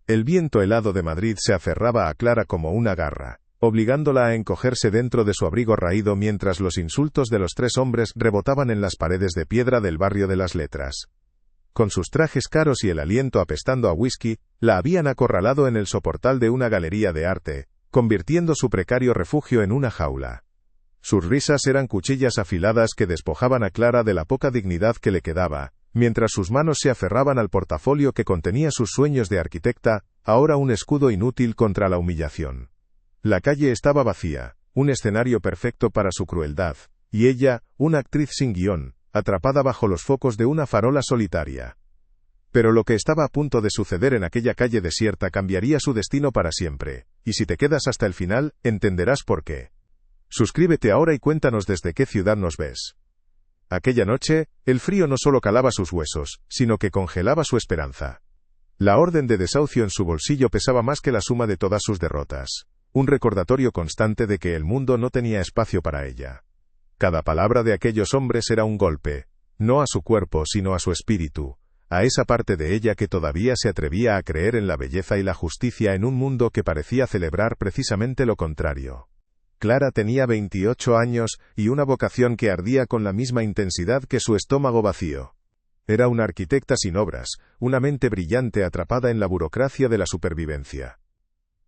El viento helado de Madrid se aferraba a Clara como una garra, obligándola a encogerse dentro de su abrigo raído mientras los insultos de los tres hombres rebotaban en las paredes de piedra del barrio de las Letras. Con sus trajes caros y el aliento apestando a whisky, la habían acorralado en el soportal de una galería de arte, convirtiendo su precario refugio en una jaula. Sus risas eran cuchillas afiladas que despojaban a Clara de la poca dignidad que le quedaba, mientras sus manos se aferraban al portafolio que contenía sus sueños de arquitecta, ahora un escudo inútil contra la humillación. La calle estaba vacía, un escenario perfecto para su crueldad, y ella, una actriz sin guión, atrapada bajo los focos de una farola solitaria. Pero lo que estaba a punto de suceder en aquella calle desierta cambiaría su destino para siempre, y si te quedas hasta el final, entenderás por qué. Suscríbete ahora y cuéntanos desde qué ciudad nos ves. Aquella noche, el frío no solo calaba sus huesos, sino que congelaba su esperanza. La orden de desahucio en su bolsillo pesaba más que la suma de todas sus derrotas, un recordatorio constante de que el mundo no tenía espacio para ella. Cada palabra de aquellos hombres era un golpe, no a su cuerpo sino a su espíritu, a esa parte de ella que todavía se atrevía a creer en la belleza y la justicia en un mundo que parecía celebrar precisamente lo contrario. Clara tenía 28 años y una vocación que ardía con la misma intensidad que su estómago vacío. Era una arquitecta sin obras, una mente brillante atrapada en la burocracia de la supervivencia.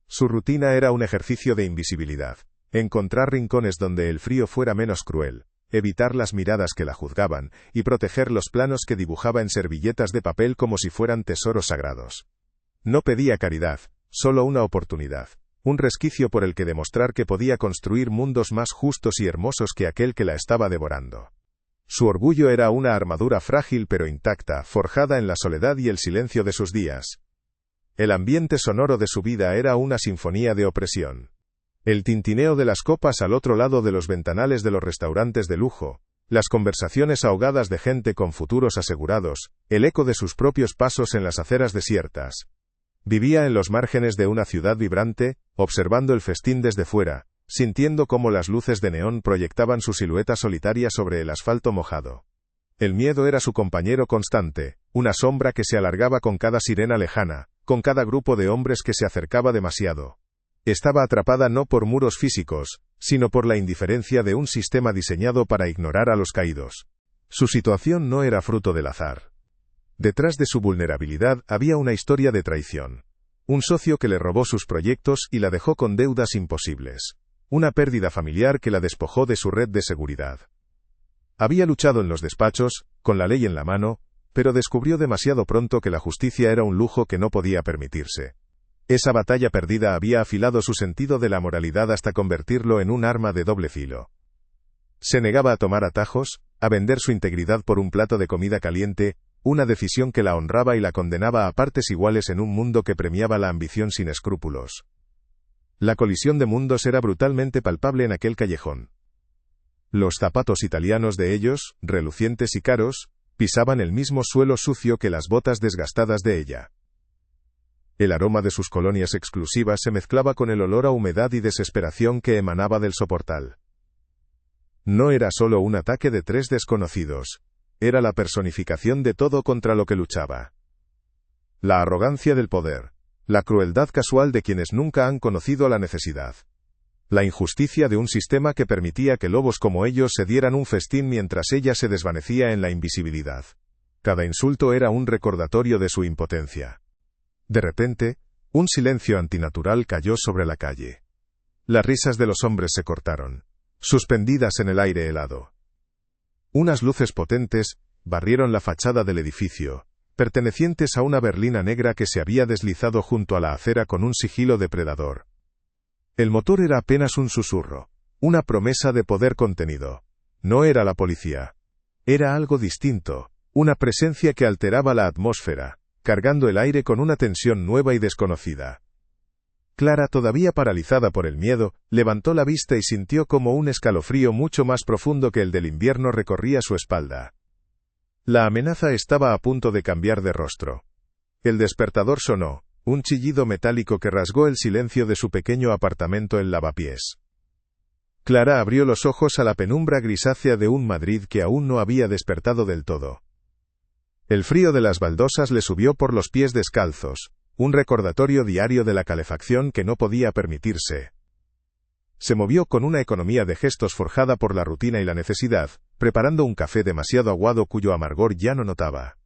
Su rutina era un ejercicio de invisibilidad, encontrar rincones donde el frío fuera menos cruel, evitar las miradas que la juzgaban, y proteger los planos que dibujaba en servilletas de papel como si fueran tesoros sagrados. No pedía caridad, solo una oportunidad, un resquicio por el que demostrar que podía construir mundos más justos y hermosos que aquel que la estaba devorando. Su orgullo era una armadura frágil pero intacta, forjada en la soledad y el silencio de sus días. El ambiente sonoro de su vida era una sinfonía de opresión. El tintineo de las copas al otro lado de los ventanales de los restaurantes de lujo, las conversaciones ahogadas de gente con futuros asegurados, el eco de sus propios pasos en las aceras desiertas. Vivía en los márgenes de una ciudad vibrante, observando el festín desde fuera, sintiendo cómo las luces de neón proyectaban su silueta solitaria sobre el asfalto mojado. El miedo era su compañero constante, una sombra que se alargaba con cada sirena lejana, con cada grupo de hombres que se acercaba demasiado. Estaba atrapada no por muros físicos, sino por la indiferencia de un sistema diseñado para ignorar a los caídos. Su situación no era fruto del azar. Detrás de su vulnerabilidad había una historia de traición. Un socio que le robó sus proyectos y la dejó con deudas imposibles. Una pérdida familiar que la despojó de su red de seguridad. Había luchado en los despachos, con la ley en la mano, pero descubrió demasiado pronto que la justicia era un lujo que no podía permitirse. Esa batalla perdida había afilado su sentido de la moralidad hasta convertirlo en un arma de doble filo. Se negaba a tomar atajos, a vender su integridad por un plato de comida caliente, una decisión que la honraba y la condenaba a partes iguales en un mundo que premiaba la ambición sin escrúpulos. La colisión de mundos era brutalmente palpable en aquel callejón. Los zapatos italianos de ellos, relucientes y caros, pisaban el mismo suelo sucio que las botas desgastadas de ella. El aroma de sus colonias exclusivas se mezclaba con el olor a humedad y desesperación que emanaba del soportal. No era solo un ataque de tres desconocidos, era la personificación de todo contra lo que luchaba. La arrogancia del poder, la crueldad casual de quienes nunca han conocido la necesidad. La injusticia de un sistema que permitía que lobos como ellos se dieran un festín mientras ella se desvanecía en la invisibilidad. Cada insulto era un recordatorio de su impotencia. De repente, un silencio antinatural cayó sobre la calle. Las risas de los hombres se cortaron, suspendidas en el aire helado. Unas luces potentes barrieron la fachada del edificio, pertenecientes a una berlina negra que se había deslizado junto a la acera con un sigilo depredador. El motor era apenas un susurro, una promesa de poder contenido. No era la policía. Era algo distinto, una presencia que alteraba la atmósfera, cargando el aire con una tensión nueva y desconocida. Clara, todavía paralizada por el miedo, levantó la vista y sintió como un escalofrío mucho más profundo que el del invierno recorría su espalda. La amenaza estaba a punto de cambiar de rostro. El despertador sonó, un chillido metálico que rasgó el silencio de su pequeño apartamento en Lavapiés. Clara abrió los ojos a la penumbra grisácea de un Madrid que aún no había despertado del todo. El frío de las baldosas le subió por los pies descalzos, Un recordatorio diario de la calefacción que no podía permitirse. Se movió con una economía de gestos forjada por la rutina y la necesidad, preparando un café demasiado aguado cuyo amargor ya no notaba.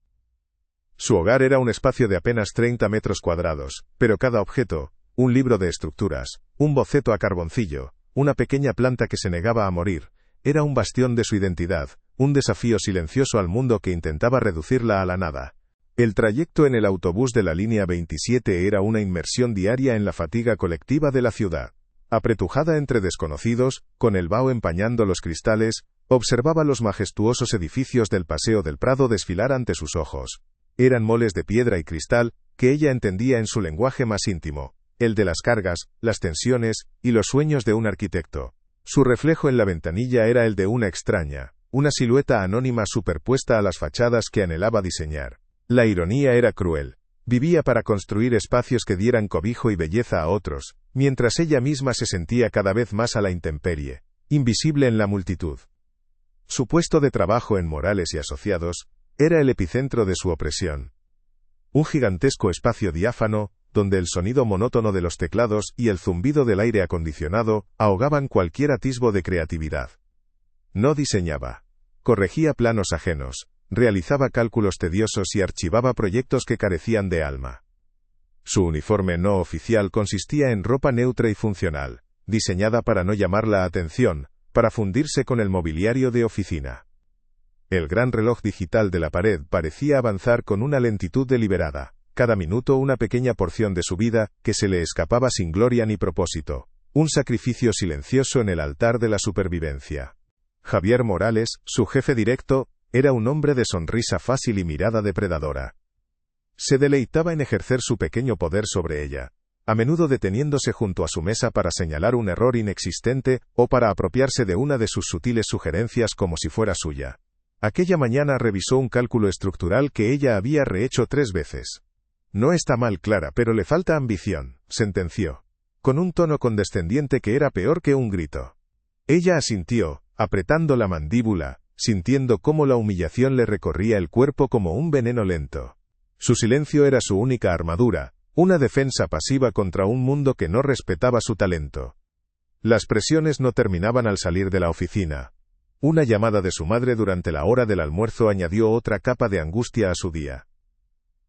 Su hogar era un espacio de apenas 30 metros cuadrados, pero cada objeto, un libro de estructuras, un boceto a carboncillo, una pequeña planta que se negaba a morir, era un bastión de su identidad, un desafío silencioso al mundo que intentaba reducirla a la nada. El trayecto en el autobús de la línea 27 era una inmersión diaria en la fatiga colectiva de la ciudad. Apretujada entre desconocidos, con el vaho empañando los cristales, observaba los majestuosos edificios del Paseo del Prado desfilar ante sus ojos. Eran moles de piedra y cristal, que ella entendía en su lenguaje más íntimo, el de las cargas, las tensiones, y los sueños de un arquitecto. Su reflejo en la ventanilla era el de una extraña, una silueta anónima superpuesta a las fachadas que anhelaba diseñar. La ironía era cruel. Vivía para construir espacios que dieran cobijo y belleza a otros, mientras ella misma se sentía cada vez más a la intemperie, invisible en la multitud. Su puesto de trabajo en Morales y Asociados era el epicentro de su opresión. Un gigantesco espacio diáfano, donde el sonido monótono de los teclados y el zumbido del aire acondicionado ahogaban cualquier atisbo de creatividad. No diseñaba. Corregía planos ajenos, realizaba cálculos tediosos y archivaba proyectos que carecían de alma. Su uniforme no oficial consistía en ropa neutra y funcional, diseñada para no llamar la atención, para fundirse con el mobiliario de oficina. El gran reloj digital de la pared parecía avanzar con una lentitud deliberada, cada minuto una pequeña porción de su vida, que se le escapaba sin gloria ni propósito, un sacrificio silencioso en el altar de la supervivencia. Javier Morales, su jefe directo, era un hombre de sonrisa fácil y mirada depredadora. Se deleitaba en ejercer su pequeño poder sobre ella, a menudo deteniéndose junto a su mesa para señalar un error inexistente o para apropiarse de una de sus sutiles sugerencias como si fuera suya. Aquella mañana revisó un cálculo estructural que ella había rehecho 3 veces. No está mal, Clara, pero le falta ambición, sentenció, con un tono condescendiente que era peor que un grito. Ella asintió, apretando la mandíbula, sintiendo cómo la humillación le recorría el cuerpo como un veneno lento. Su silencio era su única armadura, una defensa pasiva contra un mundo que no respetaba su talento. Las presiones no terminaban al salir de la oficina. Una llamada de su madre durante la hora del almuerzo añadió otra capa de angustia a su día.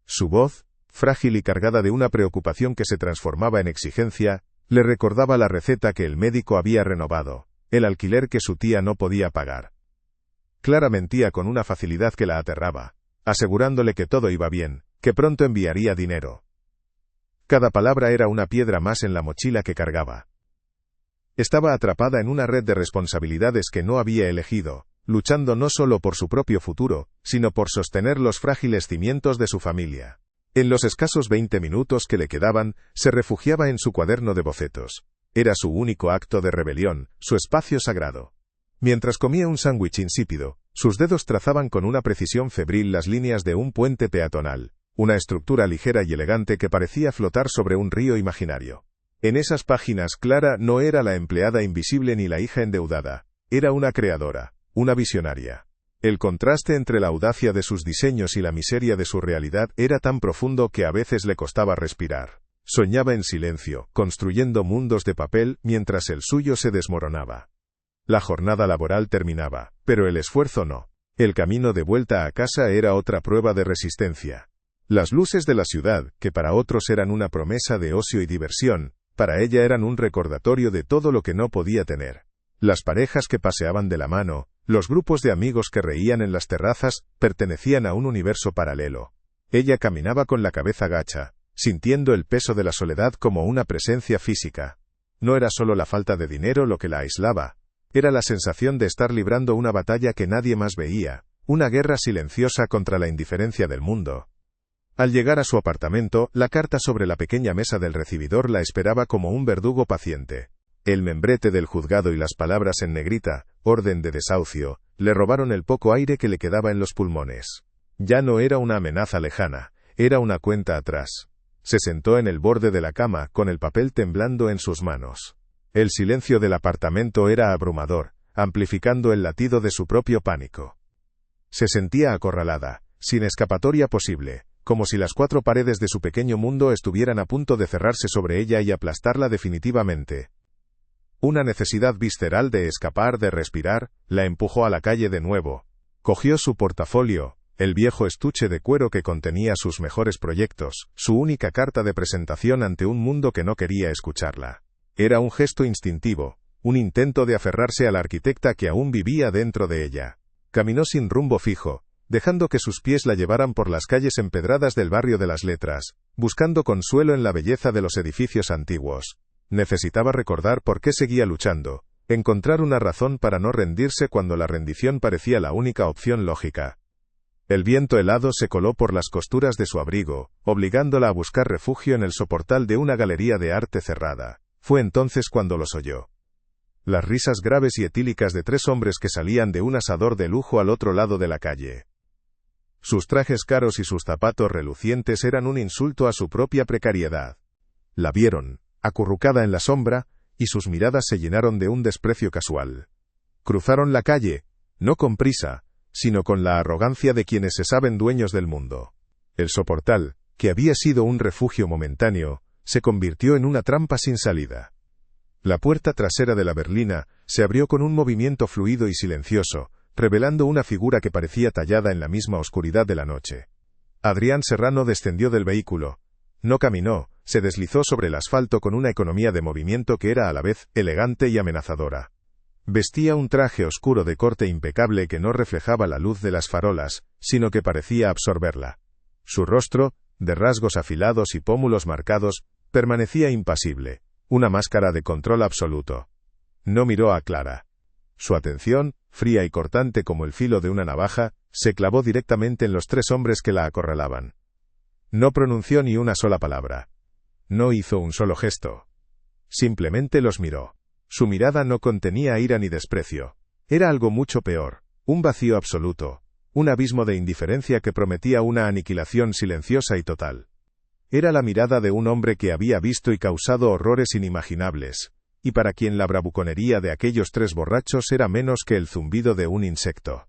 Su voz, frágil y cargada de una preocupación que se transformaba en exigencia, le recordaba la receta que el médico había renovado, el alquiler que su tía no podía pagar. Clara mentía con una facilidad que la aterraba, asegurándole que todo iba bien, que pronto enviaría dinero. Cada palabra era una piedra más en la mochila que cargaba. Estaba atrapada en una red de responsabilidades que no había elegido, luchando no solo por su propio futuro, sino por sostener los frágiles cimientos de su familia. En los escasos 20 minutos que le quedaban, se refugiaba en su cuaderno de bocetos. Era su único acto de rebelión, su espacio sagrado. Mientras comía un sándwich insípido, sus dedos trazaban con una precisión febril las líneas de un puente peatonal, una estructura ligera y elegante que parecía flotar sobre un río imaginario. En esas páginas Clara no era la empleada invisible ni la hija endeudada, era una creadora, una visionaria. El contraste entre la audacia de sus diseños y la miseria de su realidad era tan profundo que a veces le costaba respirar. Soñaba en silencio, construyendo mundos de papel mientras el suyo se desmoronaba. La jornada laboral terminaba, pero el esfuerzo no. El camino de vuelta a casa era otra prueba de resistencia. Las luces de la ciudad, que para otros eran una promesa de ocio y diversión, para ella eran un recordatorio de todo lo que no podía tener. Las parejas que paseaban de la mano, los grupos de amigos que reían en las terrazas, pertenecían a un universo paralelo. Ella caminaba con la cabeza gacha, sintiendo el peso de la soledad como una presencia física. No era solo la falta de dinero lo que la aislaba, era la sensación de estar librando una batalla que nadie más veía, una guerra silenciosa contra la indiferencia del mundo. Al llegar a su apartamento, la carta sobre la pequeña mesa del recibidor la esperaba como un verdugo paciente. El membrete del juzgado y las palabras en negrita, orden de desahucio, le robaron el poco aire que le quedaba en los pulmones. Ya no era una amenaza lejana, era una cuenta atrás. Se sentó en el borde de la cama, con el papel temblando en sus manos. El silencio del apartamento era abrumador, amplificando el latido de su propio pánico. Se sentía acorralada, sin escapatoria posible, como si las 4 paredes de su pequeño mundo estuvieran a punto de cerrarse sobre ella y aplastarla definitivamente. Una necesidad visceral de escapar, de respirar, la empujó a la calle de nuevo. Cogió su portafolio, el viejo estuche de cuero que contenía sus mejores proyectos, su única carta de presentación ante un mundo que no quería escucharla. Era un gesto instintivo, un intento de aferrarse a la arquitecta que aún vivía dentro de ella. Caminó sin rumbo fijo, dejando que sus pies la llevaran por las calles empedradas del barrio de las Letras, buscando consuelo en la belleza de los edificios antiguos. Necesitaba recordar por qué seguía luchando, encontrar una razón para no rendirse cuando la rendición parecía la única opción lógica. El viento helado se coló por las costuras de su abrigo, obligándola a buscar refugio en el soportal de una galería de arte cerrada. Fue entonces cuando los oyó. Las risas graves y etílicas de 3 hombres que salían de un asador de lujo al otro lado de la calle. Sus trajes caros y sus zapatos relucientes eran un insulto a su propia precariedad. La vieron, acurrucada en la sombra, y sus miradas se llenaron de un desprecio casual. Cruzaron la calle, no con prisa, sino con la arrogancia de quienes se saben dueños del mundo. El soportal, que había sido un refugio momentáneo, se convirtió en una trampa sin salida. La puerta trasera de la berlina se abrió con un movimiento fluido y silencioso, revelando una figura que parecía tallada en la misma oscuridad de la noche. Adrián Serrano descendió del vehículo. No caminó, se deslizó sobre el asfalto con una economía de movimiento que era a la vez elegante y amenazadora. Vestía un traje oscuro de corte impecable que no reflejaba la luz de las farolas, sino que parecía absorberla. Su rostro, de rasgos afilados y pómulos marcados, permanecía impasible, una máscara de control absoluto. No miró a Clara. Su atención, fría y cortante como el filo de una navaja, se clavó directamente en los 3 hombres que la acorralaban. No pronunció ni una sola palabra. No hizo un solo gesto. Simplemente los miró. Su mirada no contenía ira ni desprecio. Era algo mucho peor, un vacío absoluto, un abismo de indiferencia que prometía una aniquilación silenciosa y total. Era la mirada de un hombre que había visto y causado horrores inimaginables, y para quien la bravuconería de aquellos 3 borrachos era menos que el zumbido de un insecto.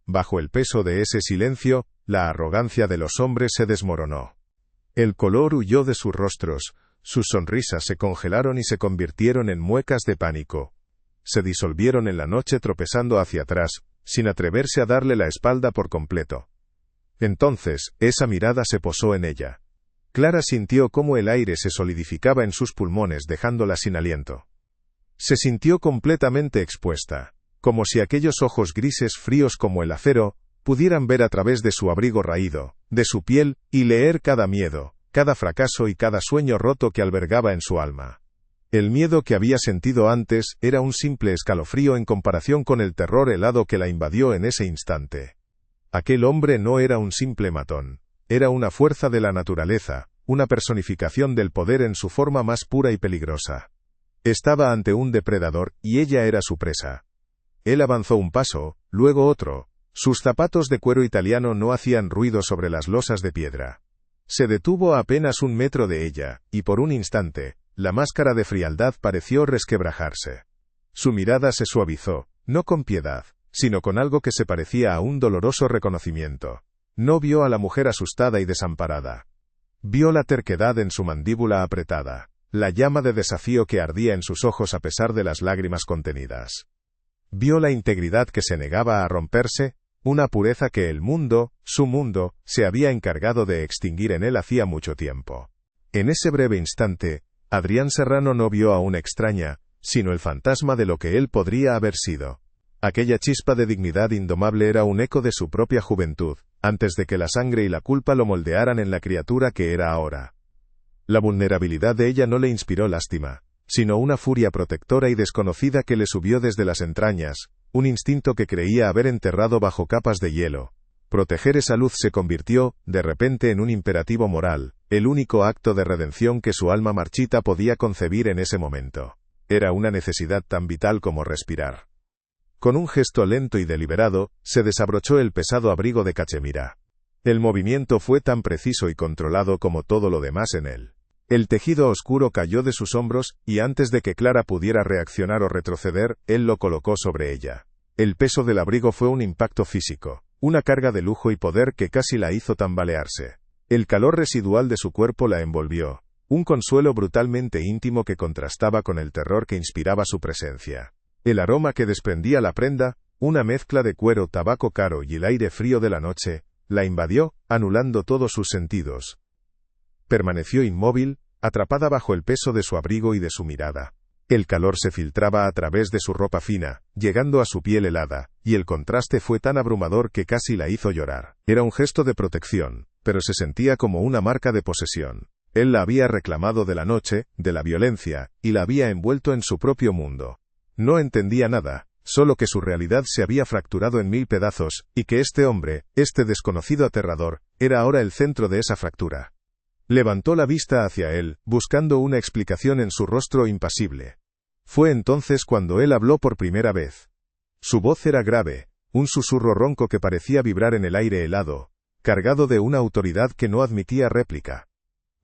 Bajo el peso de ese silencio, la arrogancia de los hombres se desmoronó. El color huyó de sus rostros, sus sonrisas se congelaron y se convirtieron en muecas de pánico. Se disolvieron en la noche tropezando hacia atrás, sin atreverse a darle la espalda por completo. Entonces, esa mirada se posó en ella. Clara sintió cómo el aire se solidificaba en sus pulmones dejándola sin aliento. Se sintió completamente expuesta, como si aquellos ojos grises fríos como el acero, pudieran ver a través de su abrigo raído, de su piel, y leer cada miedo, cada fracaso y cada sueño roto que albergaba en su alma. El miedo que había sentido antes era un simple escalofrío en comparación con el terror helado que la invadió en ese instante. Aquel hombre no era un simple matón, era una fuerza de la naturaleza, una personificación del poder en su forma más pura y peligrosa. Estaba ante un depredador, y ella era su presa. Él avanzó un paso, luego otro. Sus zapatos de cuero italiano no hacían ruido sobre las losas de piedra. Se detuvo a apenas 1 metro de ella, y por un instante, la máscara de frialdad pareció resquebrajarse. Su mirada se suavizó, no con piedad, sino con algo que se parecía a un doloroso reconocimiento. No vio a la mujer asustada y desamparada. Vio la terquedad en su mandíbula apretada, la llama de desafío que ardía en sus ojos a pesar de las lágrimas contenidas. Vio la integridad que se negaba a romperse, una pureza que el mundo, su mundo, se había encargado de extinguir en él hacía mucho tiempo. En ese breve instante, Adrián Serrano no vio a una extraña, sino el fantasma de lo que él podría haber sido. Aquella chispa de dignidad indomable era un eco de su propia juventud, antes de que la sangre y la culpa lo moldearan en la criatura que era ahora. La vulnerabilidad de ella no le inspiró lástima, sino una furia protectora y desconocida que le subió desde las entrañas, un instinto que creía haber enterrado bajo capas de hielo. Proteger esa luz se convirtió, de repente, en un imperativo moral, el único acto de redención que su alma marchita podía concebir en ese momento. Era una necesidad tan vital como respirar. Con un gesto lento y deliberado, se desabrochó el pesado abrigo de cachemira. El movimiento fue tan preciso y controlado como todo lo demás en él. El tejido oscuro cayó de sus hombros, y antes de que Clara pudiera reaccionar o retroceder, él lo colocó sobre ella. El peso del abrigo fue un impacto físico, una carga de lujo y poder que casi la hizo tambalearse. El calor residual de su cuerpo la envolvió, un consuelo brutalmente íntimo que contrastaba con el terror que inspiraba su presencia. El aroma que desprendía la prenda, una mezcla de cuero, tabaco caro y el aire frío de la noche, la invadió, anulando todos sus sentidos. Permaneció inmóvil, atrapada bajo el peso de su abrigo y de su mirada. El calor se filtraba a través de su ropa fina, llegando a su piel helada, y el contraste fue tan abrumador que casi la hizo llorar. Era un gesto de protección, pero se sentía como una marca de posesión. Él la había reclamado de la noche, de la violencia, y la había envuelto en su propio mundo. No entendía nada, solo que su realidad se había fracturado en 1000 pedazos, y que este hombre, este desconocido aterrador, era ahora el centro de esa fractura. Levantó la vista hacia él, buscando una explicación en su rostro impasible. Fue entonces cuando él habló por primera vez. Su voz era grave, un susurro ronco que parecía vibrar en el aire helado, cargado de una autoridad que no admitía réplica.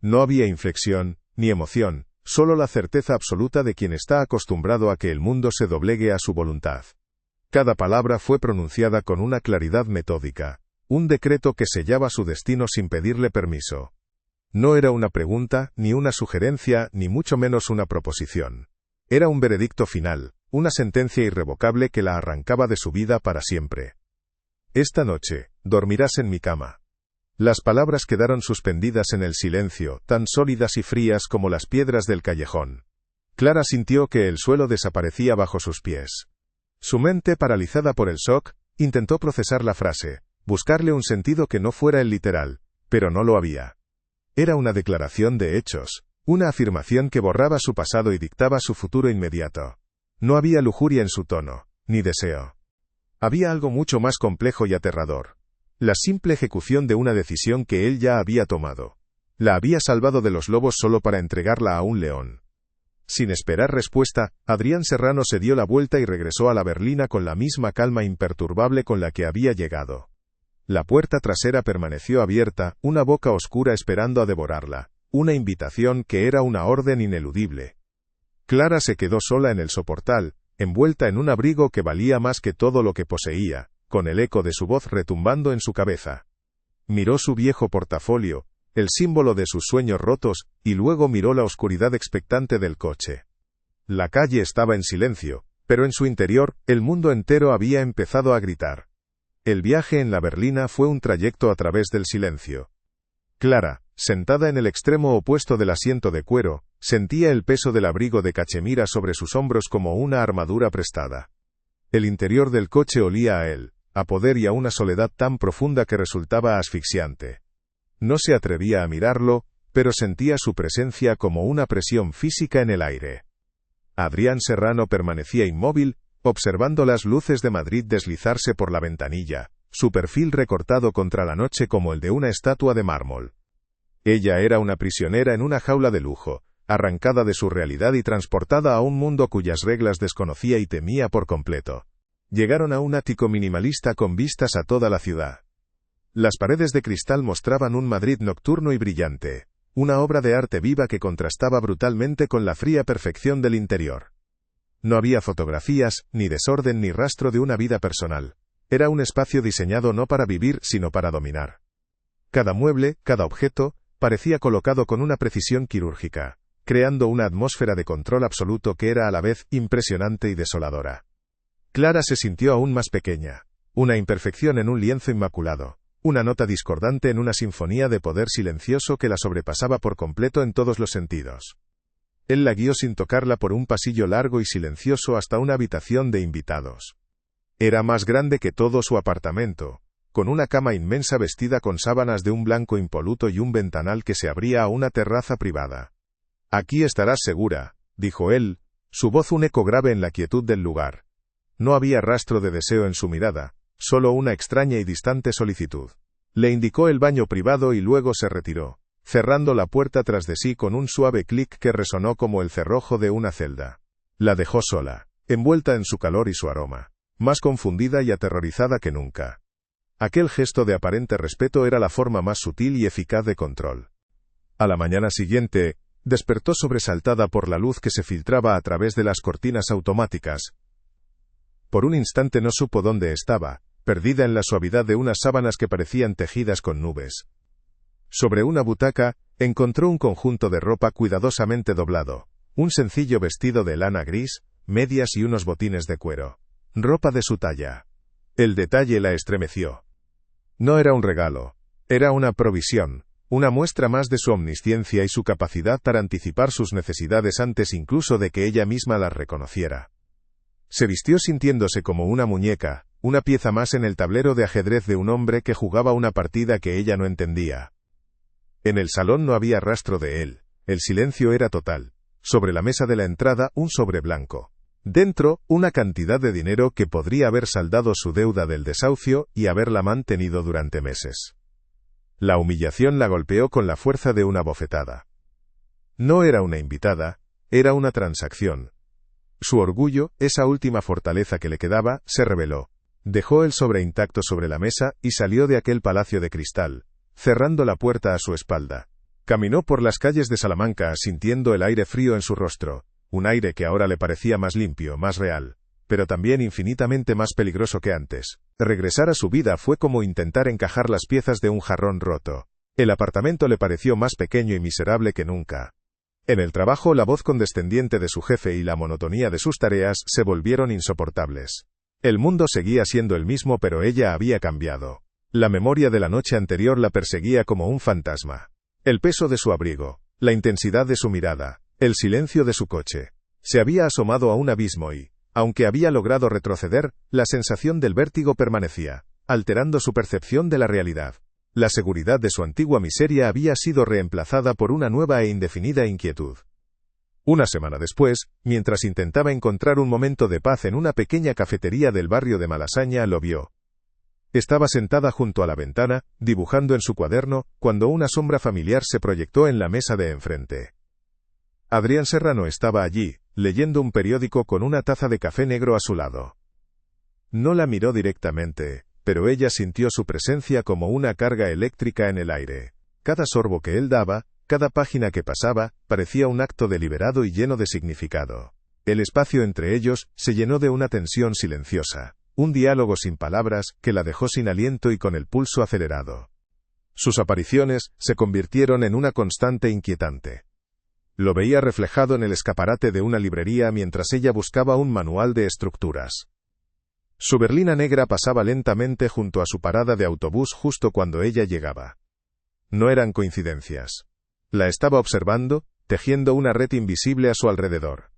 No había inflexión, ni emoción, solo la certeza absoluta de quien está acostumbrado a que el mundo se doblegue a su voluntad. Cada palabra fue pronunciada con una claridad metódica, un decreto que sellaba su destino sin pedirle permiso. No era una pregunta, ni una sugerencia, ni mucho menos una proposición. Era un veredicto final, una sentencia irrevocable que la arrancaba de su vida para siempre. Esta noche, dormirás en mi cama. Las palabras quedaron suspendidas en el silencio, tan sólidas y frías como las piedras del callejón. Clara sintió que el suelo desaparecía bajo sus pies. Su mente, paralizada por el shock, intentó procesar la frase, buscarle un sentido que no fuera el literal, pero no lo había. Era una declaración de hechos, una afirmación que borraba su pasado y dictaba su futuro inmediato. No había lujuria en su tono, ni deseo. Había algo mucho más complejo y aterrador. La simple ejecución de una decisión que él ya había tomado. La había salvado de los lobos solo para entregarla a un león. Sin esperar respuesta, Adrián Serrano se dio la vuelta y regresó a la berlina con la misma calma imperturbable con la que había llegado. La puerta trasera permaneció abierta, una boca oscura esperando a devorarla, una invitación que era una orden ineludible. Clara se quedó sola en el soportal, envuelta en un abrigo que valía más que todo lo que poseía, con el eco de su voz retumbando en su cabeza. Miró su viejo portafolio, el símbolo de sus sueños rotos, y luego miró la oscuridad expectante del coche. La calle estaba en silencio, pero en su interior, el mundo entero había empezado a gritar. El viaje en la berlina fue un trayecto a través del silencio. Clara, sentada en el extremo opuesto del asiento de cuero, sentía el peso del abrigo de cachemira sobre sus hombros como una armadura prestada. El interior del coche olía a él, a poder y a una soledad tan profunda que resultaba asfixiante. No se atrevía a mirarlo, pero sentía su presencia como una presión física en el aire. Adrián Serrano permanecía inmóvil, observando las luces de Madrid deslizarse por la ventanilla, su perfil recortado contra la noche como el de una estatua de mármol. Ella era una prisionera en una jaula de lujo, arrancada de su realidad y transportada a un mundo cuyas reglas desconocía y temía por completo. Llegaron a un ático minimalista con vistas a toda la ciudad. Las paredes de cristal mostraban un Madrid nocturno y brillante, una obra de arte viva que contrastaba brutalmente con la fría perfección del interior. No había fotografías, ni desorden ni rastro de una vida personal. Era un espacio diseñado no para vivir, sino para dominar. Cada mueble, cada objeto, parecía colocado con una precisión quirúrgica, creando una atmósfera de control absoluto que era a la vez impresionante y desoladora. Clara se sintió aún más pequeña, una imperfección en un lienzo inmaculado, una nota discordante en una sinfonía de poder silencioso que la sobrepasaba por completo en todos los sentidos. Él la guió sin tocarla por un pasillo largo y silencioso hasta una habitación de invitados. Era más grande que todo su apartamento, con una cama inmensa vestida con sábanas de un blanco impoluto y un ventanal que se abría a una terraza privada. «Aquí estarás segura», dijo él, su voz un eco grave en la quietud del lugar. No había rastro de deseo en su mirada, solo una extraña y distante solicitud. Le indicó el baño privado y luego se retiró, cerrando la puerta tras de sí con un suave clic que resonó como el cerrojo de una celda. La dejó sola, envuelta en su calor y su aroma, más confundida y aterrorizada que nunca. Aquel gesto de aparente respeto era la forma más sutil y eficaz de control. A la mañana siguiente, despertó sobresaltada por la luz que se filtraba a través de las cortinas automáticas. Por un instante no supo dónde estaba, perdida en la suavidad de unas sábanas que parecían tejidas con nubes. Sobre una butaca, encontró un conjunto de ropa cuidadosamente doblado, un sencillo vestido de lana gris, medias y unos botines de cuero. Ropa de su talla. El detalle la estremeció. No era un regalo, era una provisión, una muestra más de su omnisciencia y su capacidad para anticipar sus necesidades antes incluso de que ella misma las reconociera. Se vistió sintiéndose como una muñeca, una pieza más en el tablero de ajedrez de un hombre que jugaba una partida que ella no entendía. En el salón no había rastro de él, el silencio era total. Sobre la mesa de la entrada un sobre blanco. Dentro, una cantidad de dinero que podría haber saldado su deuda del desahucio y haberla mantenido durante meses. La humillación la golpeó con la fuerza de una bofetada. No era una invitada, era una transacción. Su orgullo, esa última fortaleza que le quedaba, se rebeló. Dejó el sobre intacto sobre la mesa y salió de aquel palacio de cristal, cerrando la puerta a su espalda. Caminó por las calles de Salamanca sintiendo el aire frío en su rostro, un aire que ahora le parecía más limpio, más real, pero también infinitamente más peligroso que antes. Regresar a su vida fue como intentar encajar las piezas de un jarrón roto. El apartamento le pareció más pequeño y miserable que nunca. En el trabajo la voz condescendiente de su jefe y la monotonía de sus tareas se volvieron insoportables. El mundo seguía siendo el mismo pero ella había cambiado. La memoria de la noche anterior la perseguía como un fantasma. El peso de su abrigo, la intensidad de su mirada, el silencio de su coche. Se había asomado a un abismo y, aunque había logrado retroceder, la sensación del vértigo permanecía, alterando su percepción de la realidad. La seguridad de su antigua miseria había sido reemplazada por una nueva e indefinida inquietud. Una semana después, mientras intentaba encontrar un momento de paz en una pequeña cafetería del barrio de Malasaña, lo vio. Estaba sentada junto a la ventana, dibujando en su cuaderno, cuando una sombra familiar se proyectó en la mesa de enfrente. Adrián Serrano estaba allí, leyendo un periódico con una taza de café negro a su lado. No la miró directamente, pero ella sintió su presencia como una carga eléctrica en el aire. Cada sorbo que él daba, cada página que pasaba, parecía un acto deliberado y lleno de significado. El espacio entre ellos se llenó de una tensión silenciosa. Un diálogo sin palabras, que la dejó sin aliento y con el pulso acelerado. Sus apariciones se convirtieron en una constante inquietante. Lo veía reflejado en el escaparate de una librería mientras ella buscaba un manual de estructuras. Su berlina negra pasaba lentamente junto a su parada de autobús justo cuando ella llegaba. No eran coincidencias. La estaba observando, tejiendo una red invisible a su alrededor.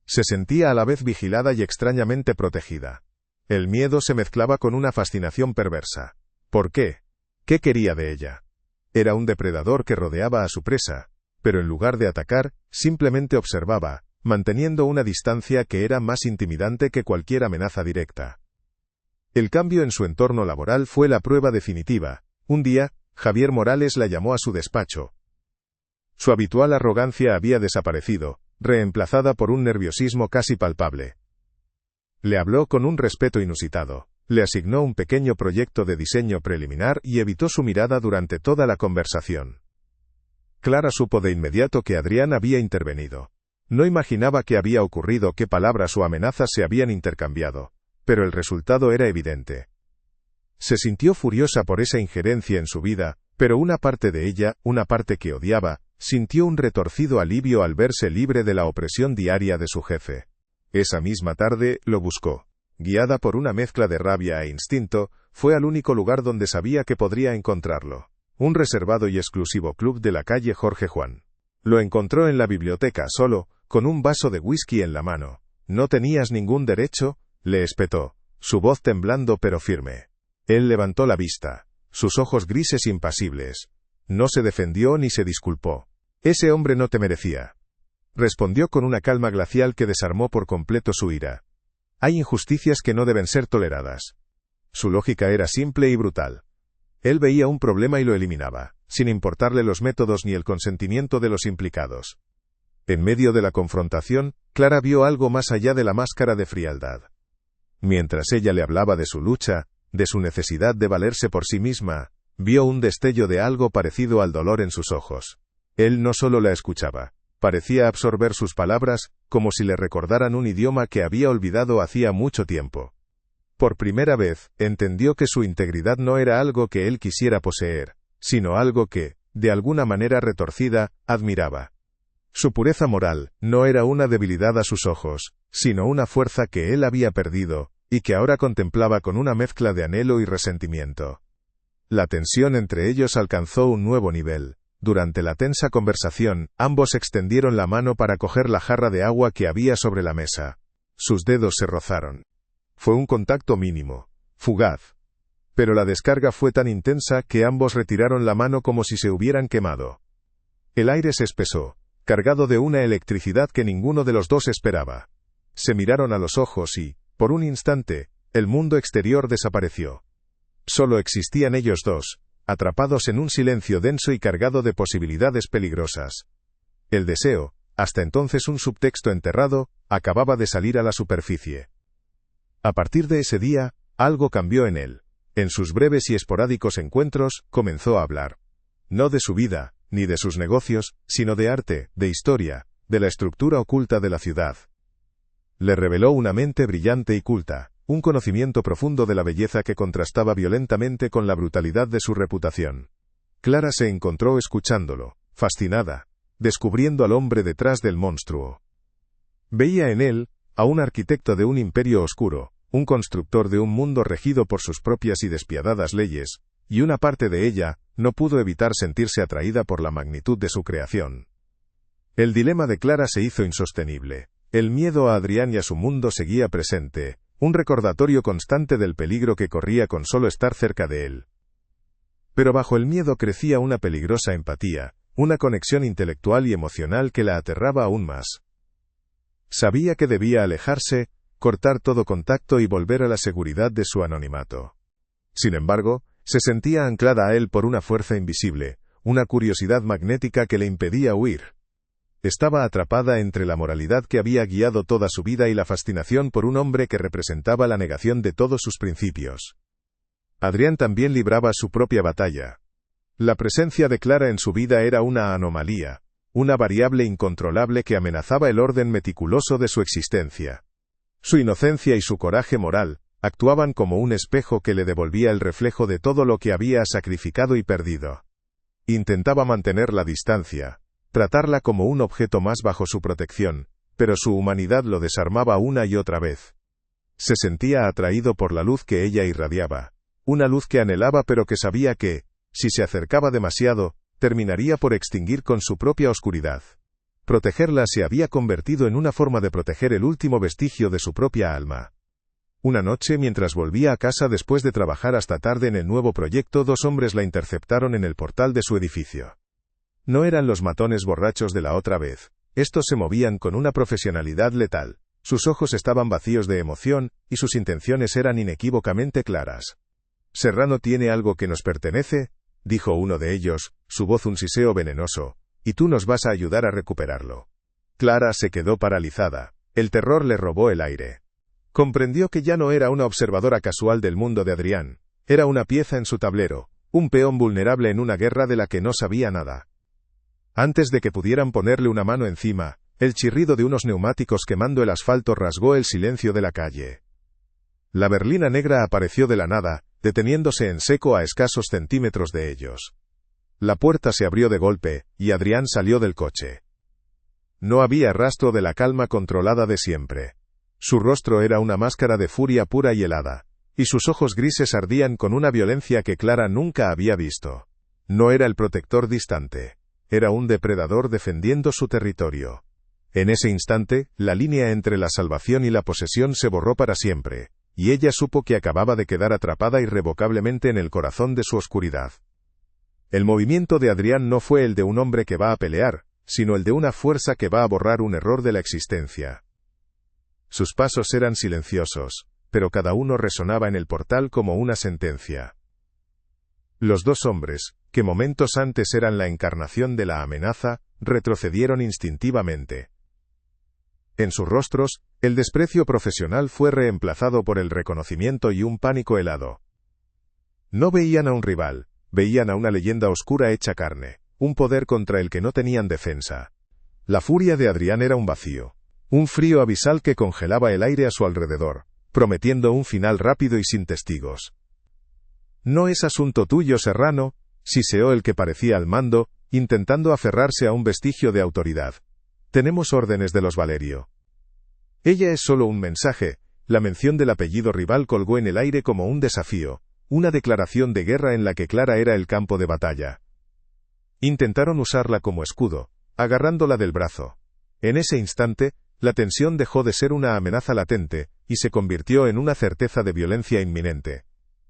Se sentía a la vez vigilada y extrañamente protegida. El miedo se mezclaba con una fascinación perversa. ¿Por qué? ¿Qué quería de ella? Era un depredador que rodeaba a su presa, pero en lugar de atacar, simplemente observaba, manteniendo una distancia que era más intimidante que cualquier amenaza directa. El cambio en su entorno laboral fue la prueba definitiva. Un día, Javier Morales la llamó a su despacho. Su habitual arrogancia había desaparecido, reemplazada por un nerviosismo casi palpable. Le habló con un respeto inusitado, le asignó un pequeño proyecto de diseño preliminar y evitó su mirada durante toda la conversación. Clara supo de inmediato que Adrián había intervenido. No imaginaba qué había ocurrido, qué palabras o amenazas se habían intercambiado, pero el resultado era evidente. Se sintió furiosa por esa injerencia en su vida, pero una parte de ella, una parte que odiaba, sintió un retorcido alivio al verse libre de la opresión diaria de su jefe. Esa misma tarde, lo buscó. Guiada por una mezcla de rabia e instinto, fue al único lugar donde sabía que podría encontrarlo. Un reservado y exclusivo club de la calle Jorge Juan. Lo encontró en la biblioteca solo, con un vaso de whisky en la mano. ¿No tenías ningún derecho?, le espetó, su voz temblando pero firme. Él levantó la vista, sus ojos grises impasibles. No se defendió ni se disculpó. Ese hombre no te merecía. Respondió con una calma glacial que desarmó por completo su ira. Hay injusticias que no deben ser toleradas. Su lógica era simple y brutal. Él veía un problema y lo eliminaba, sin importarle los métodos ni el consentimiento de los implicados. En medio de la confrontación, Clara vio algo más allá de la máscara de frialdad. Mientras ella le hablaba de su lucha, de su necesidad de valerse por sí misma, vio un destello de algo parecido al dolor en sus ojos. Él no solo la escuchaba, parecía absorber sus palabras, como si le recordaran un idioma que había olvidado hacía mucho tiempo. Por primera vez, entendió que su integridad no era algo que él quisiera poseer, sino algo que, de alguna manera retorcida, admiraba. Su pureza moral no era una debilidad a sus ojos, sino una fuerza que él había perdido, y que ahora contemplaba con una mezcla de anhelo y resentimiento. La tensión entre ellos alcanzó un nuevo nivel. Durante la tensa conversación, ambos extendieron la mano para coger la jarra de agua que había sobre la mesa. Sus dedos se rozaron. Fue un contacto mínimo, fugaz. Pero la descarga fue tan intensa que ambos retiraron la mano como si se hubieran quemado. El aire se espesó, cargado de una electricidad que ninguno de los dos esperaba. Se miraron a los ojos y, por un instante, el mundo exterior desapareció. Solo existían ellos dos, atrapados en un silencio denso y cargado de posibilidades peligrosas. El deseo, hasta entonces un subtexto enterrado, acababa de salir a la superficie. A partir de ese día, algo cambió en él. En sus breves y esporádicos encuentros, comenzó a hablar. No de su vida, ni de sus negocios, sino de arte, de historia, de la estructura oculta de la ciudad. Le reveló una mente brillante y culta, un conocimiento profundo de la belleza que contrastaba violentamente con la brutalidad de su reputación. Clara se encontró escuchándolo, fascinada, descubriendo al hombre detrás del monstruo. Veía en él a un arquitecto de un imperio oscuro, un constructor de un mundo regido por sus propias y despiadadas leyes, y una parte de ella no pudo evitar sentirse atraída por la magnitud de su creación. El dilema de Clara se hizo insostenible. El miedo a Adrián y a su mundo seguía presente, un recordatorio constante del peligro que corría con solo estar cerca de él. Pero bajo el miedo crecía una peligrosa empatía, una conexión intelectual y emocional que la aterraba aún más. Sabía que debía alejarse, cortar todo contacto y volver a la seguridad de su anonimato. Sin embargo, se sentía anclada a él por una fuerza invisible, una curiosidad magnética que le impedía huir. Estaba atrapada entre la moralidad que había guiado toda su vida y la fascinación por un hombre que representaba la negación de todos sus principios. Adrián también libraba su propia batalla. La presencia de Clara en su vida era una anomalía, una variable incontrolable que amenazaba el orden meticuloso de su existencia. Su inocencia y su coraje moral actuaban como un espejo que le devolvía el reflejo de todo lo que había sacrificado y perdido. Intentaba mantener la distancia, tratarla como un objeto más bajo su protección, pero su humanidad lo desarmaba una y otra vez. Se sentía atraído por la luz que ella irradiaba, una luz que anhelaba pero que sabía que, si se acercaba demasiado, terminaría por extinguir con su propia oscuridad. Protegerla se había convertido en una forma de proteger el último vestigio de su propia alma. Una noche, mientras volvía a casa después de trabajar hasta tarde en el nuevo proyecto, dos hombres la interceptaron en el portal de su edificio. No eran los matones borrachos de la otra vez. Estos se movían con una profesionalidad letal. Sus ojos estaban vacíos de emoción, y sus intenciones eran inequívocamente claras. «¿Serrano tiene algo que nos pertenece?», dijo uno de ellos, su voz un siseo venenoso, «y tú nos vas a ayudar a recuperarlo». Clara se quedó paralizada. El terror le robó el aire. Comprendió que ya no era una observadora casual del mundo de Adrián. Era una pieza en su tablero, un peón vulnerable en una guerra de la que no sabía nada. Antes de que pudieran ponerle una mano encima, el chirrido de unos neumáticos quemando el asfalto rasgó el silencio de la calle. La berlina negra apareció de la nada, deteniéndose en seco a escasos centímetros de ellos. La puerta se abrió de golpe, y Adrián salió del coche. No había rastro de la calma controlada de siempre. Su rostro era una máscara de furia pura y helada, y sus ojos grises ardían con una violencia que Clara nunca había visto. No era el protector distante. Era un depredador defendiendo su territorio. En ese instante, la línea entre la salvación y la posesión se borró para siempre, y ella supo que acababa de quedar atrapada irrevocablemente en el corazón de su oscuridad. El movimiento de Adrián no fue el de un hombre que va a pelear, sino el de una fuerza que va a borrar un error de la existencia. Sus pasos eran silenciosos, pero cada uno resonaba en el portal como una sentencia. Los dos hombres, que momentos antes eran la encarnación de la amenaza, retrocedieron instintivamente. En sus rostros, el desprecio profesional fue reemplazado por el reconocimiento y un pánico helado. No veían a un rival, veían a una leyenda oscura hecha carne, un poder contra el que no tenían defensa. La furia de Adrián era un vacío, un frío abisal que congelaba el aire a su alrededor, prometiendo un final rápido y sin testigos. «No es asunto tuyo, Serrano», siseó el que parecía al mando, intentando aferrarse a un vestigio de autoridad. Tenemos órdenes de los Valerio. Ella es solo un mensaje. La mención del apellido rival colgó en el aire como un desafío, una declaración de guerra en la que Clara era el campo de batalla. Intentaron usarla como escudo, agarrándola del brazo. En ese instante, la tensión dejó de ser una amenaza latente, y se convirtió en una certeza de violencia inminente.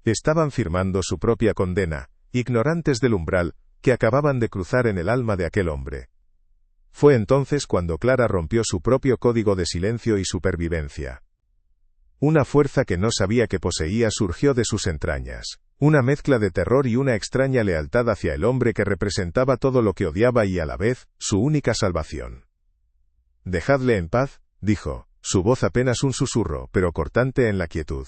Estaban firmando su propia condena, ignorantes del umbral, que acababan de cruzar en el alma de aquel hombre. Fue entonces cuando Clara rompió su propio código de silencio y supervivencia. Una fuerza que no sabía que poseía surgió de sus entrañas, una mezcla de terror y una extraña lealtad hacia el hombre que representaba todo lo que odiaba y a la vez, su única salvación. «Dejadle en paz», dijo, su voz apenas un susurro, pero cortante en la quietud.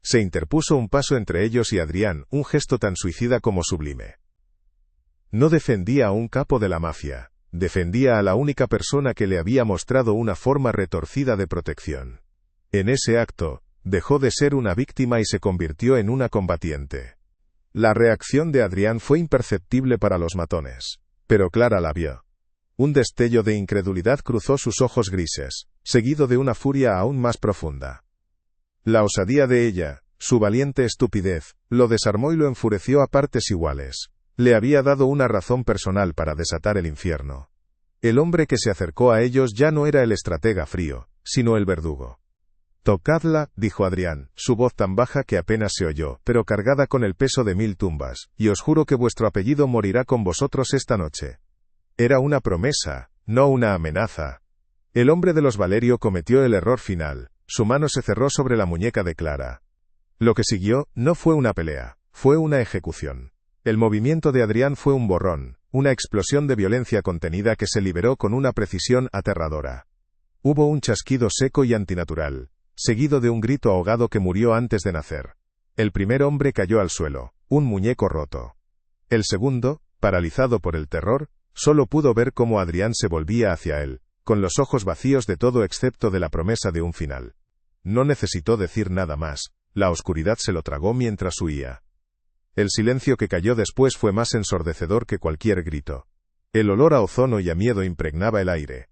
Se interpuso un paso entre ellos y Adrián, un gesto tan suicida como sublime. No defendía a un capo de la mafia, defendía a la única persona que le había mostrado una forma retorcida de protección. En ese acto, dejó de ser una víctima y se convirtió en una combatiente. La reacción de Adrián fue imperceptible para los matones, pero Clara la vio. Un destello de incredulidad cruzó sus ojos grises, seguido de una furia aún más profunda. La osadía de ella, su valiente estupidez, lo desarmó y lo enfureció a partes iguales. Le había dado una razón personal para desatar el infierno. El hombre que se acercó a ellos ya no era el estratega frío, sino el verdugo. «Tocadla», dijo Adrián, su voz tan baja que apenas se oyó, pero cargada con el peso de 1000 tumbas, «y os juro que vuestro apellido morirá con vosotros esta noche». Era una promesa, no una amenaza. El hombre de los Valerio cometió el error final, su mano se cerró sobre la muñeca de Clara. Lo que siguió, no fue una pelea, fue una ejecución. El movimiento de Adrián fue un borrón, una explosión de violencia contenida que se liberó con una precisión aterradora. Hubo un chasquido seco y antinatural, seguido de un grito ahogado que murió antes de nacer. El primer hombre cayó al suelo, un muñeco roto. El segundo, paralizado por el terror, solo pudo ver cómo Adrián se volvía hacia él, con los ojos vacíos de todo excepto de la promesa de un final. No necesitó decir nada más, la oscuridad se lo tragó mientras huía. El silencio que cayó después fue más ensordecedor que cualquier grito. El olor a ozono y a miedo impregnaba el aire.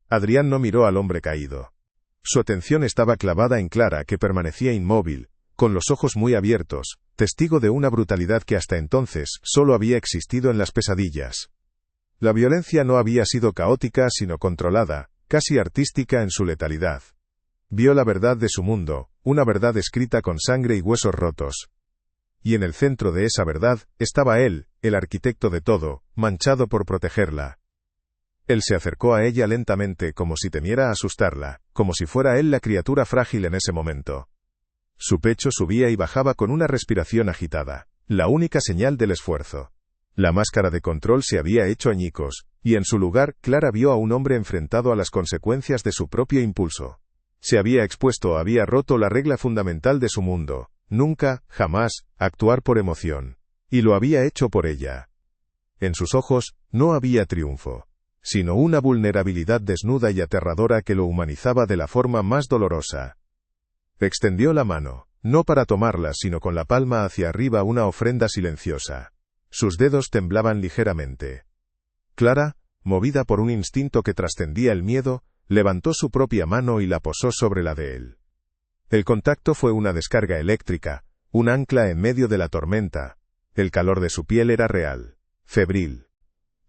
Adrián no miró al hombre caído. Su atención estaba clavada en Clara, que permanecía inmóvil, con los ojos muy abiertos, testigo de una brutalidad que hasta entonces solo había existido en las pesadillas. La violencia no había sido caótica sino controlada, casi artística en su letalidad. Vio la verdad de su mundo, una verdad escrita con sangre y huesos rotos. Y en el centro de esa verdad, estaba él, el arquitecto de todo, manchado por protegerla. Él se acercó a ella lentamente como si temiera asustarla, como si fuera él la criatura frágil en ese momento. Su pecho subía y bajaba con una respiración agitada, la única señal del esfuerzo. La máscara de control se había hecho añicos, y en su lugar, Clara vio a un hombre enfrentado a las consecuencias de su propio impulso. Se había expuesto, había roto la regla fundamental de su mundo, nunca, jamás, actuar por emoción. Y lo había hecho por ella. En sus ojos, no había triunfo, sino una vulnerabilidad desnuda y aterradora que lo humanizaba de la forma más dolorosa. Extendió la mano, no para tomarla sino con la palma hacia arriba, una ofrenda silenciosa. Sus dedos temblaban ligeramente. Clara, movida por un instinto que trascendía el miedo, levantó su propia mano y la posó sobre la de él. El contacto fue una descarga eléctrica, un ancla en medio de la tormenta. El calor de su piel era real, febril.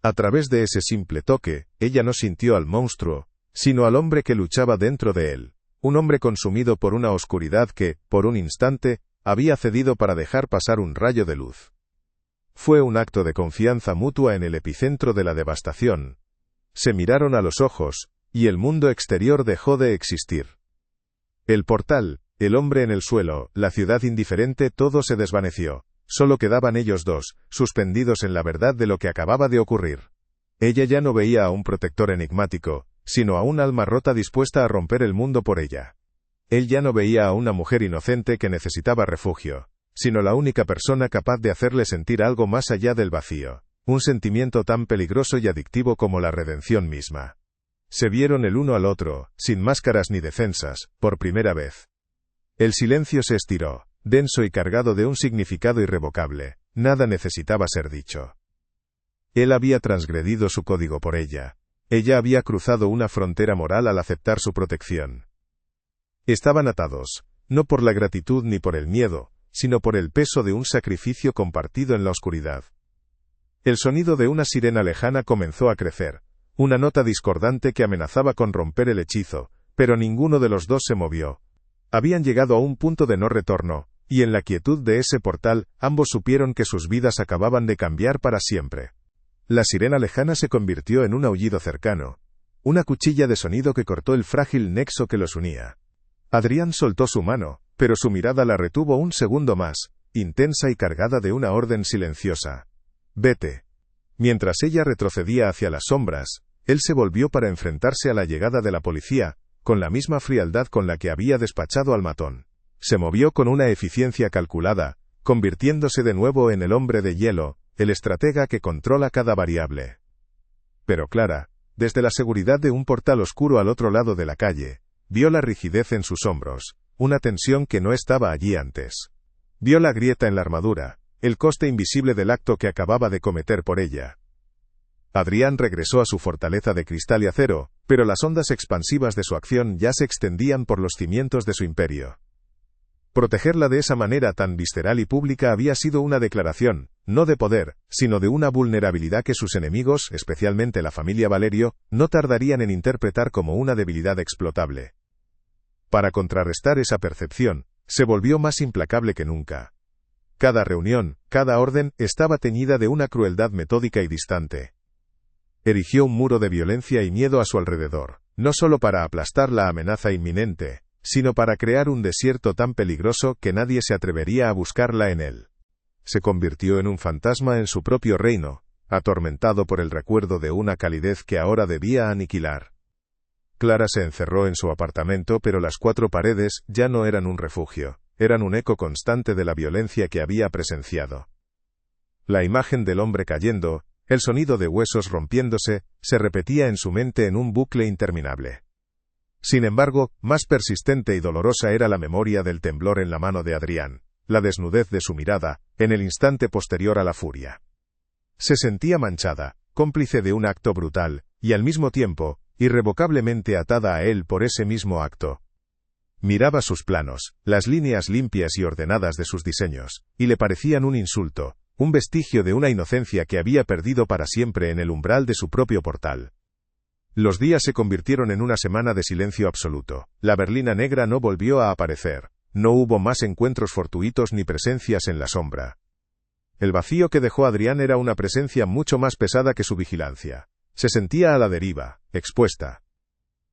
A través de ese simple toque, ella no sintió al monstruo, sino al hombre que luchaba dentro de él, un hombre consumido por una oscuridad que, por un instante, había cedido para dejar pasar un rayo de luz. Fue un acto de confianza mutua en el epicentro de la devastación. Se miraron a los ojos, y el mundo exterior dejó de existir. El portal, el hombre en el suelo, la ciudad indiferente, todo se desvaneció. Solo quedaban ellos dos, suspendidos en la verdad de lo que acababa de ocurrir. Ella ya no veía a un protector enigmático, sino a un alma rota dispuesta a romper el mundo por ella. Él ya no veía a una mujer inocente que necesitaba refugio, sino la única persona capaz de hacerle sentir algo más allá del vacío, un sentimiento tan peligroso y adictivo como la redención misma. Se vieron el uno al otro, sin máscaras ni defensas, por primera vez. El silencio se estiró, denso y cargado de un significado irrevocable. Nada necesitaba ser dicho. Él había transgredido su código por ella. Ella había cruzado una frontera moral al aceptar su protección. Estaban atados, no por la gratitud ni por el miedo, sino por el peso de un sacrificio compartido en la oscuridad. El sonido de una sirena lejana comenzó a crecer, una nota discordante que amenazaba con romper el hechizo, pero ninguno de los dos se movió. Habían llegado a un punto de no retorno, y en la quietud de ese portal, ambos supieron que sus vidas acababan de cambiar para siempre. La sirena lejana se convirtió en un aullido cercano, una cuchilla de sonido que cortó el frágil nexo que los unía. Adrián soltó su mano, pero su mirada la retuvo un segundo más, intensa y cargada de una orden silenciosa. «Vete». Mientras ella retrocedía hacia las sombras, él se volvió para enfrentarse a la llegada de la policía, con la misma frialdad con la que había despachado al matón. Se movió con una eficiencia calculada, convirtiéndose de nuevo en el hombre de hielo, el estratega que controla cada variable. Pero Clara, desde la seguridad de un portal oscuro al otro lado de la calle, vio la rigidez en sus hombros, una tensión que no estaba allí antes. Vio la grieta en la armadura, el coste invisible del acto que acababa de cometer por ella. Adrián regresó a su fortaleza de cristal y acero, pero las ondas expansivas de su acción ya se extendían por los cimientos de su imperio. Protegerla de esa manera tan visceral y pública había sido una declaración, no de poder, sino de una vulnerabilidad que sus enemigos, especialmente la familia Valerio, no tardarían en interpretar como una debilidad explotable. Para contrarrestar esa percepción, se volvió más implacable que nunca. Cada reunión, cada orden, estaba teñida de una crueldad metódica y distante. Erigió un muro de violencia y miedo a su alrededor, no solo para aplastar la amenaza inminente, sino para crear un desierto tan peligroso que nadie se atrevería a buscarla en él. Se convirtió en un fantasma en su propio reino, atormentado por el recuerdo de una calidez que ahora debía aniquilar. Clara se encerró en su apartamento, pero las cuatro paredes ya no eran un refugio, eran un eco constante de la violencia que había presenciado. La imagen del hombre cayendo, el sonido de huesos rompiéndose, se repetía en su mente en un bucle interminable. Sin embargo, más persistente y dolorosa era la memoria del temblor en la mano de Adrián, la desnudez de su mirada, en el instante posterior a la furia. Se sentía manchada, cómplice de un acto brutal, y al mismo tiempo, irrevocablemente atada a él por ese mismo acto. Miraba sus planos, las líneas limpias y ordenadas de sus diseños, y le parecían un insulto, un vestigio de una inocencia que había perdido para siempre en el umbral de su propio portal. Los días se convirtieron en una semana de silencio absoluto. La berlina negra no volvió a aparecer. No hubo más encuentros fortuitos ni presencias en la sombra. El vacío que dejó Adrián era una presencia mucho más pesada que su vigilancia. Se sentía a la deriva, expuesta.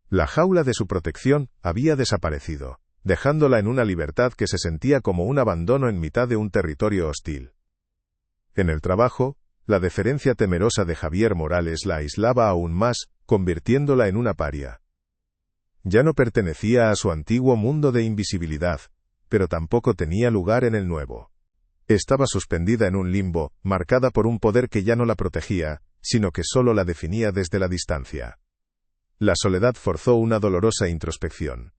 La jaula de su protección había desaparecido, dejándola en una libertad que se sentía como un abandono en mitad de un territorio hostil. En el trabajo, la deferencia temerosa de Javier Morales la aislaba aún más, convirtiéndola en una paria. Ya no pertenecía a su antiguo mundo de invisibilidad, pero tampoco tenía lugar en el nuevo. Estaba suspendida en un limbo, marcada por un poder que ya no la protegía, sino que solo la definía desde la distancia. La soledad forzó una dolorosa introspección.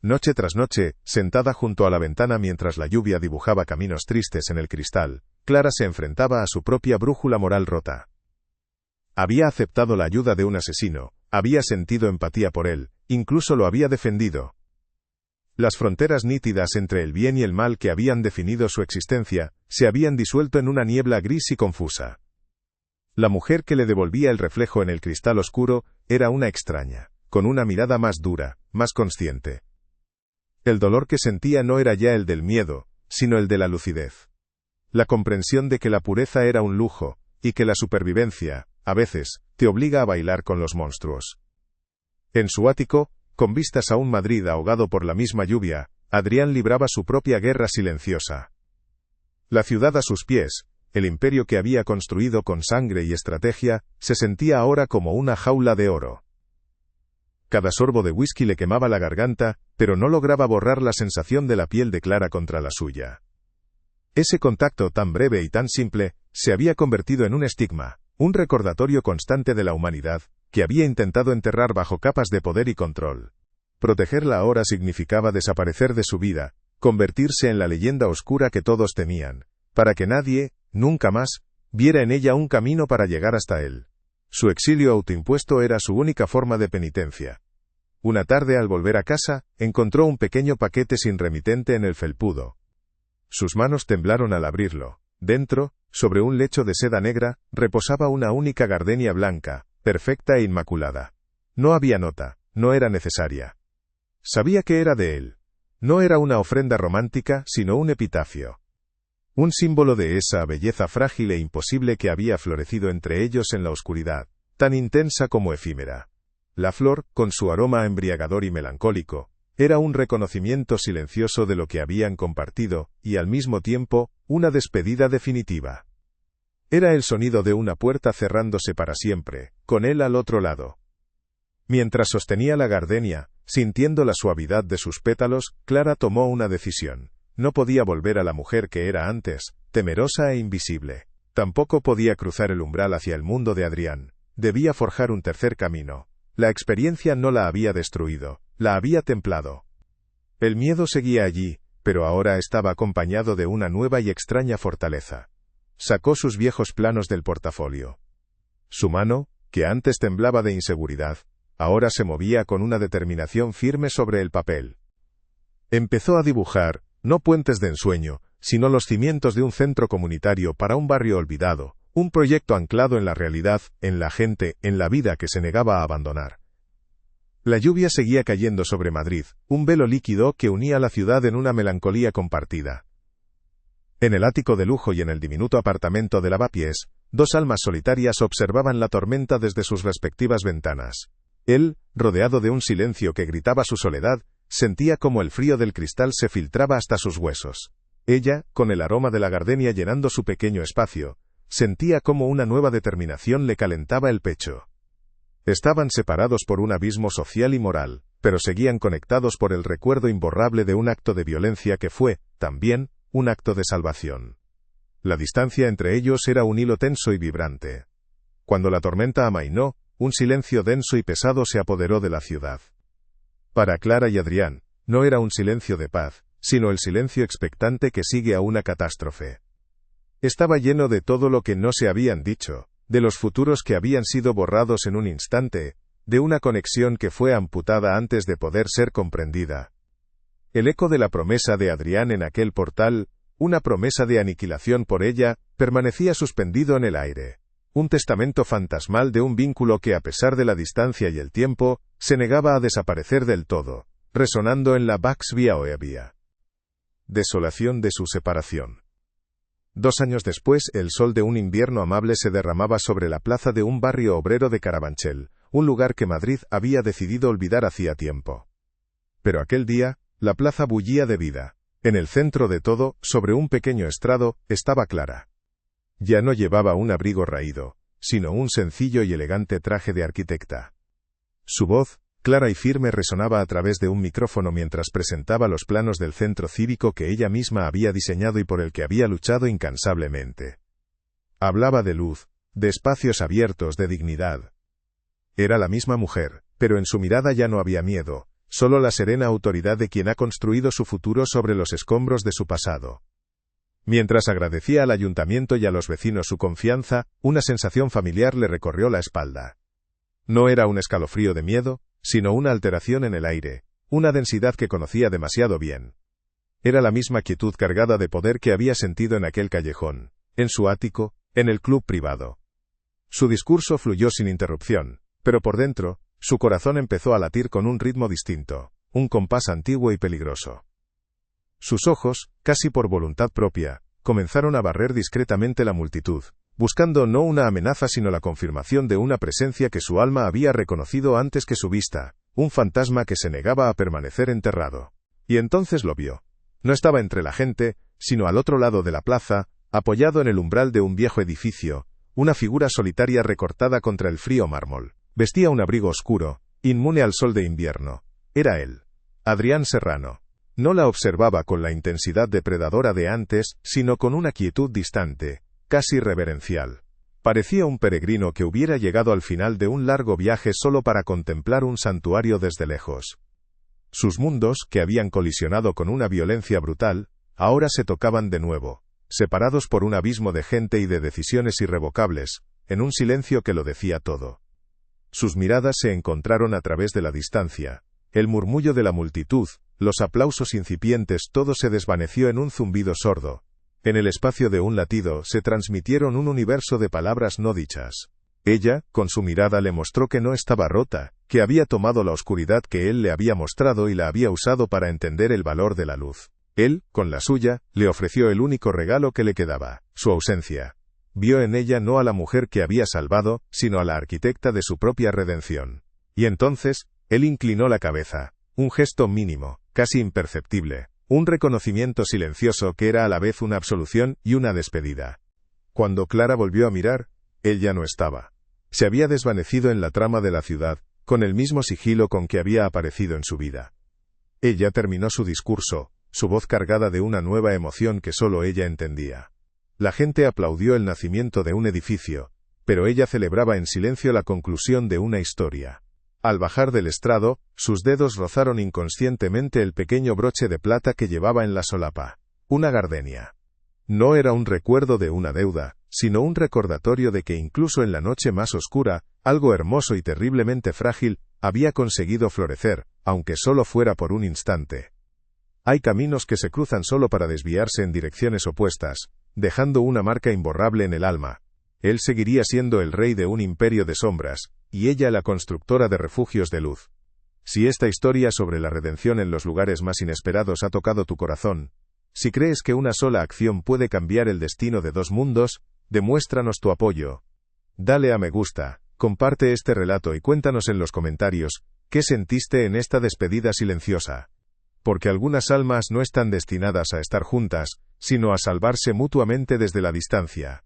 Noche tras noche, sentada junto a la ventana mientras la lluvia dibujaba caminos tristes en el cristal, Clara se enfrentaba a su propia brújula moral rota. Había aceptado la ayuda de un asesino, había sentido empatía por él, incluso lo había defendido. Las fronteras nítidas entre el bien y el mal que habían definido su existencia, se habían disuelto en una niebla gris y confusa. La mujer que le devolvía el reflejo en el cristal oscuro, era una extraña, con una mirada más dura, más consciente. El dolor que sentía no era ya el del miedo, sino el de la lucidez. La comprensión de que la pureza era un lujo, y que la supervivencia, a veces, te obliga a bailar con los monstruos. En su ático, con vistas a un Madrid ahogado por la misma lluvia, Adrián libraba su propia guerra silenciosa. La ciudad a sus pies, el imperio que había construido con sangre y estrategia, se sentía ahora como una jaula de oro. Cada sorbo de whisky le quemaba la garganta, pero no lograba borrar la sensación de la piel de Clara contra la suya. Ese contacto tan breve y tan simple, se había convertido en un estigma, un recordatorio constante de la humanidad, que había intentado enterrar bajo capas de poder y control. Protegerla ahora significaba desaparecer de su vida, convertirse en la leyenda oscura que todos temían, para que nadie, nunca más, viera en ella un camino para llegar hasta él. Su exilio autoimpuesto era su única forma de penitencia. Una tarde, al volver a casa, encontró un pequeño paquete sin remitente en el felpudo. Sus manos temblaron al abrirlo. Dentro, sobre un lecho de seda negra, reposaba una única gardenia blanca, perfecta e inmaculada. No había nota, no era necesaria. Sabía que era de él. No era una ofrenda romántica, sino un epitafio. Un símbolo de esa belleza frágil e imposible que había florecido entre ellos en la oscuridad, tan intensa como efímera. La flor, con su aroma embriagador y melancólico, era un reconocimiento silencioso de lo que habían compartido, y al mismo tiempo, una despedida definitiva. Era el sonido de una puerta cerrándose para siempre, con él al otro lado. Mientras sostenía la gardenia, sintiendo la suavidad de sus pétalos, Clara tomó una decisión. No podía volver a la mujer que era antes, temerosa e invisible. Tampoco podía cruzar el umbral hacia el mundo de Adrián. Debía forjar un tercer camino. La experiencia no la había destruido, la había templado. El miedo seguía allí, pero ahora estaba acompañado de una nueva y extraña fortaleza. Sacó sus viejos planos del portafolio. Su mano, que antes temblaba de inseguridad, ahora se movía con una determinación firme sobre el papel. Empezó a dibujar, no puentes de ensueño, sino los cimientos de un centro comunitario para un barrio olvidado, un proyecto anclado en la realidad, en la gente, en la vida que se negaba a abandonar. La lluvia seguía cayendo sobre Madrid, un velo líquido que unía la ciudad en una melancolía compartida. En el ático de lujo y en el diminuto apartamento de lavapiés, dos almas solitarias observaban la tormenta desde sus respectivas ventanas. Él, rodeado de un silencio que gritaba su soledad, sentía como el frío del cristal se filtraba hasta sus huesos. Ella, con el aroma de la gardenia llenando su pequeño espacio, sentía como una nueva determinación le calentaba el pecho. Estaban separados por un abismo social y moral, pero seguían conectados por el recuerdo imborrable de un acto de violencia que fue, también, un acto de salvación. La distancia entre ellos era un hilo tenso y vibrante. Cuando la tormenta amainó, un silencio denso y pesado se apoderó de la ciudad. Para Clara y Adrián, no era un silencio de paz, sino el silencio expectante que sigue a una catástrofe. Estaba lleno de todo lo que no se habían dicho, de los futuros que habían sido borrados en un instante, de una conexión que fue amputada antes de poder ser comprendida. El eco de la promesa de Adrián en aquel portal, una promesa de aniquilación por ella, permanecía suspendido en el aire. Un testamento fantasmal de un vínculo que a pesar de la distancia y el tiempo, se negaba a desaparecer del todo, resonando en la Baxvia Oevia. Desolación de su separación. 2 años después, el sol de un invierno amable se derramaba sobre la plaza de un barrio obrero de Carabanchel, un lugar que Madrid había decidido olvidar hacía tiempo. Pero aquel día, la plaza bullía de vida. En el centro de todo, sobre un pequeño estrado, estaba Clara. Ya no llevaba un abrigo raído, sino un sencillo y elegante traje de arquitecta. Su voz, clara y firme, resonaba a través de un micrófono mientras presentaba los planos del centro cívico que ella misma había diseñado y por el que había luchado incansablemente. Hablaba de luz, de espacios abiertos, de dignidad. Era la misma mujer, pero en su mirada ya no había miedo, solo la serena autoridad de quien ha construido su futuro sobre los escombros de su pasado. Mientras agradecía al ayuntamiento y a los vecinos su confianza, una sensación familiar le recorrió la espalda. No era un escalofrío de miedo, sino una alteración en el aire, una densidad que conocía demasiado bien. Era la misma quietud cargada de poder que había sentido en aquel callejón, en su ático, en el club privado. Su discurso fluyó sin interrupción, pero por dentro, su corazón empezó a latir con un ritmo distinto, un compás antiguo y peligroso. Sus ojos, casi por voluntad propia, comenzaron a barrer discretamente la multitud, buscando no una amenaza sino la confirmación de una presencia que su alma había reconocido antes que su vista, un fantasma que se negaba a permanecer enterrado. Y entonces lo vio. No estaba entre la gente, sino al otro lado de la plaza, apoyado en el umbral de un viejo edificio, una figura solitaria recortada contra el frío mármol. Vestía un abrigo oscuro, inmune al sol de invierno. Era él, Adrián Serrano. No la observaba con la intensidad depredadora de antes, sino con una quietud distante, casi reverencial. Parecía un peregrino que hubiera llegado al final de un largo viaje solo para contemplar un santuario desde lejos. Sus mundos, que habían colisionado con una violencia brutal, ahora se tocaban de nuevo. separados por un abismo de gente y de decisiones irrevocables, en un silencio que lo decía todo. Sus miradas se encontraron a través de la distancia. El murmullo de la multitud, los aplausos incipientes, todo se desvaneció en un zumbido sordo. En el espacio de un latido se transmitieron un universo de palabras no dichas. Ella, con su mirada, le mostró que no estaba rota, que había tomado la oscuridad que él le había mostrado y la había usado para entender el valor de la luz. Él, con la suya, le ofreció el único regalo que le quedaba, su ausencia. Vio en ella no a la mujer que había salvado, sino a la arquitecta de su propia redención. Y entonces, él inclinó la cabeza, un gesto mínimo, casi imperceptible, un reconocimiento silencioso que era a la vez una absolución y una despedida. Cuando Clara volvió a mirar, él ya no estaba. Se había desvanecido en la trama de la ciudad, con el mismo sigilo con que había aparecido en su vida. Ella terminó su discurso, su voz cargada de una nueva emoción que solo ella entendía. La gente aplaudió el nacimiento de un edificio, pero ella celebraba en silencio la conclusión de una historia. Al bajar del estrado, sus dedos rozaron inconscientemente el pequeño broche de plata que llevaba en la solapa. Una gardenia. No era un recuerdo de una deuda, sino un recordatorio de que incluso en la noche más oscura, algo hermoso y terriblemente frágil, había conseguido florecer, aunque solo fuera por un instante. Hay caminos que se cruzan solo para desviarse en direcciones opuestas, dejando una marca imborrable en el alma. Él seguiría siendo el rey de un imperio de sombras, y ella la constructora de refugios de luz. Si esta historia sobre la redención en los lugares más inesperados ha tocado tu corazón, si crees que una sola acción puede cambiar el destino de dos mundos, demuéstranos tu apoyo. Dale a me gusta, comparte este relato y cuéntanos en los comentarios, ¿qué sentiste en esta despedida silenciosa? Porque algunas almas no están destinadas a estar juntas, sino a salvarse mutuamente desde la distancia.